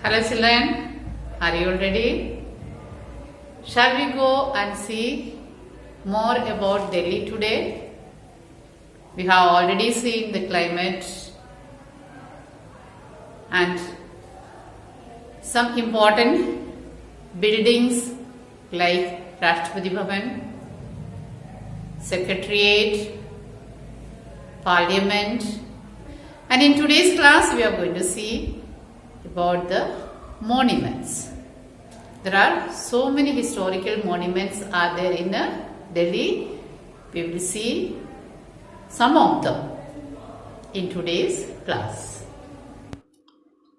Hello children, are you ready? Shall we go and see more about Delhi today? We have already seen the climate and some important buildings like Rashtrapati Bhavan, Secretariat, Parliament, and in today's class we are going to see about the monuments. There are so many historical monuments are there in Delhi. We will see some of them in today's class.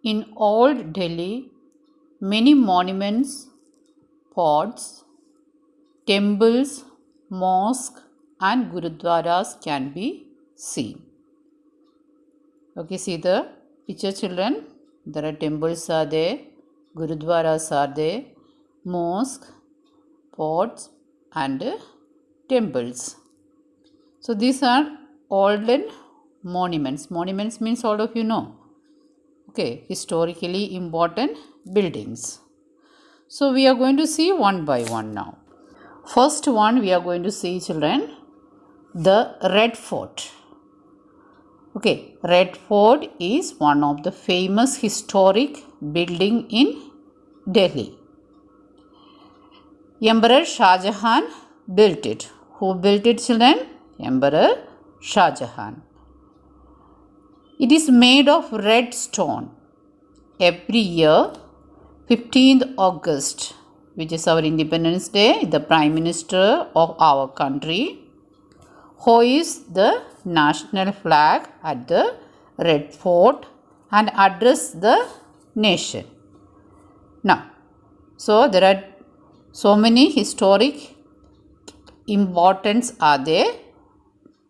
In old Delhi, many monuments, forts, temples, mosques and gurudwaras can be seen. Okay, see the picture children. There are temples are there, gurudwaras are there, mosque, forts and temples. So these are olden monuments. Monuments means all of you know. Okay, historically important buildings. So we are going to see one by one now. First one we are going to see children, the Red Fort. Okay, Red Fort is one of the famous historic building in Delhi. Emperor Shah Jahan built it. Who built it children? Emperor Shah Jahan. It is made of red stone. Every year, 15th August, which is our Independence Day, the Prime Minister of our country hoists the national flag at the Red Fort and address the nation. Now, so there are so many historic importance are there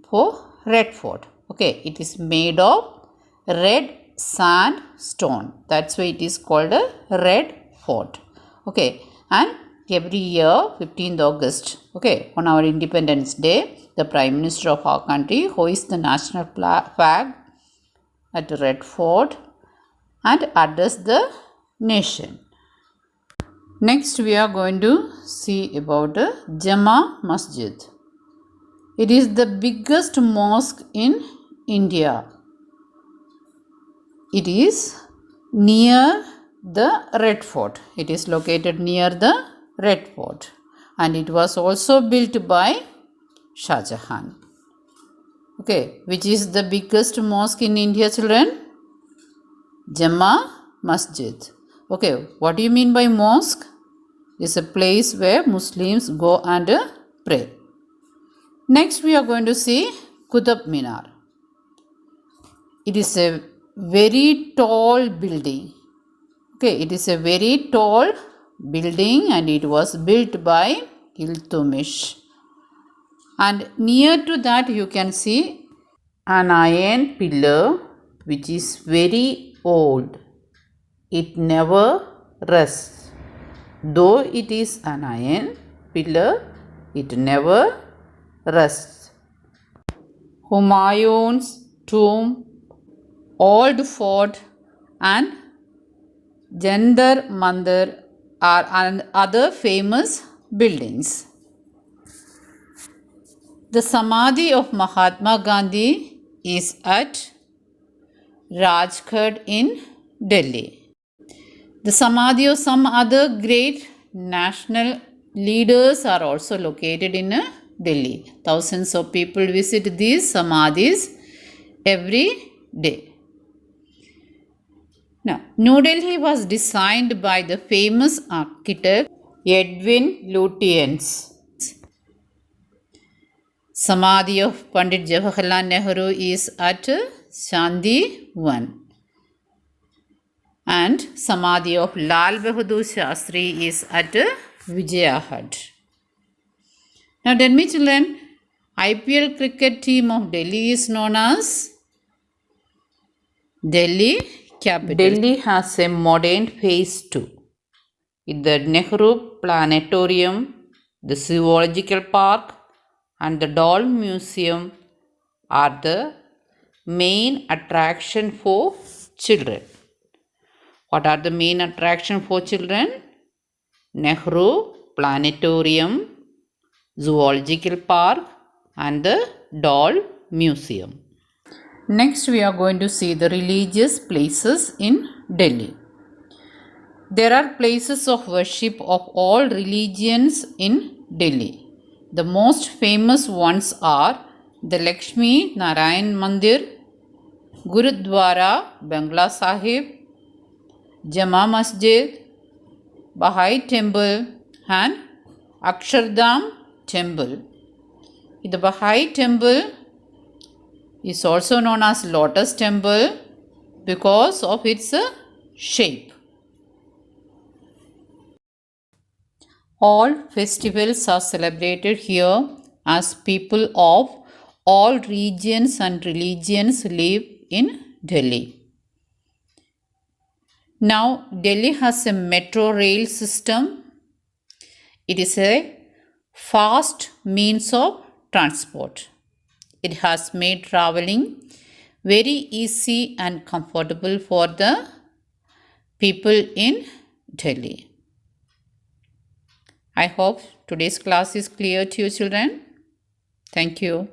for Red Fort. Okay, it is made of red sandstone. That's why it is called a Red Fort. Okay, and every year 15th August, okay, on our Independence Day, the Prime Minister of our country hoists the national flag at the Red Fort and address the nation. Next we are going to see about the Jama Masjid. It is the biggest mosque in India. It is near the Red Fort. It is located near the Red Fort and it was also built by Shah Jahan. Okay, which is the biggest mosque in India children? Jama Masjid. Okay, what do you mean by mosque? It's a place where Muslims go and pray. Next we are going to see Qutub Minar. It is a very tall building. Okay, it is a very tall building and it was built by Iltutmish. And near to that you can see an iron pillar which is very old. It never rests. Though it is an iron pillar, it never rests. Humayun's tomb, Old Fort and Jantar Mandir are other famous buildings. The Samadhi of Mahatma Gandhi is at Rajghat in Delhi. The Samadhi of some other great national leaders are also located in Delhi. Thousands of people visit these Samadhis every day. Now, New Delhi was designed by the famous architect Edwin Lutyens. Samadhi of Pandit Jawaharlal Nehru is at Chandni 1 and Samadhi of Lal Bahadur Shastri is at Vijayaghat. Now tell me children, IPL cricket team of Delhi is known as Delhi Capital. Delhi has a modern phase too. In the Nehru Planetarium, the Zoological Park and the Doll Museum are the main attraction for children. What are the main attractions for children? Nehru Planetarium, Zoological Park, and the Doll Museum. Next, we are going to see the religious places in Delhi. There are places of worship of all religions in Delhi. The most famous ones are the Lakshmi Narayan Mandir, Gurudwara Bangla Sahib, Jama Masjid, Baha'i Temple, and Akshardham Temple. The Baha'i Temple is also known as Lotus Temple because of its shape. All festivals are celebrated here as people of all regions and religions live in Delhi. Now, Delhi has a metro rail system. It is a fast means of transport. It has made traveling very easy and comfortable for the people in Delhi. I hope today's class is clear to you children. Thank you.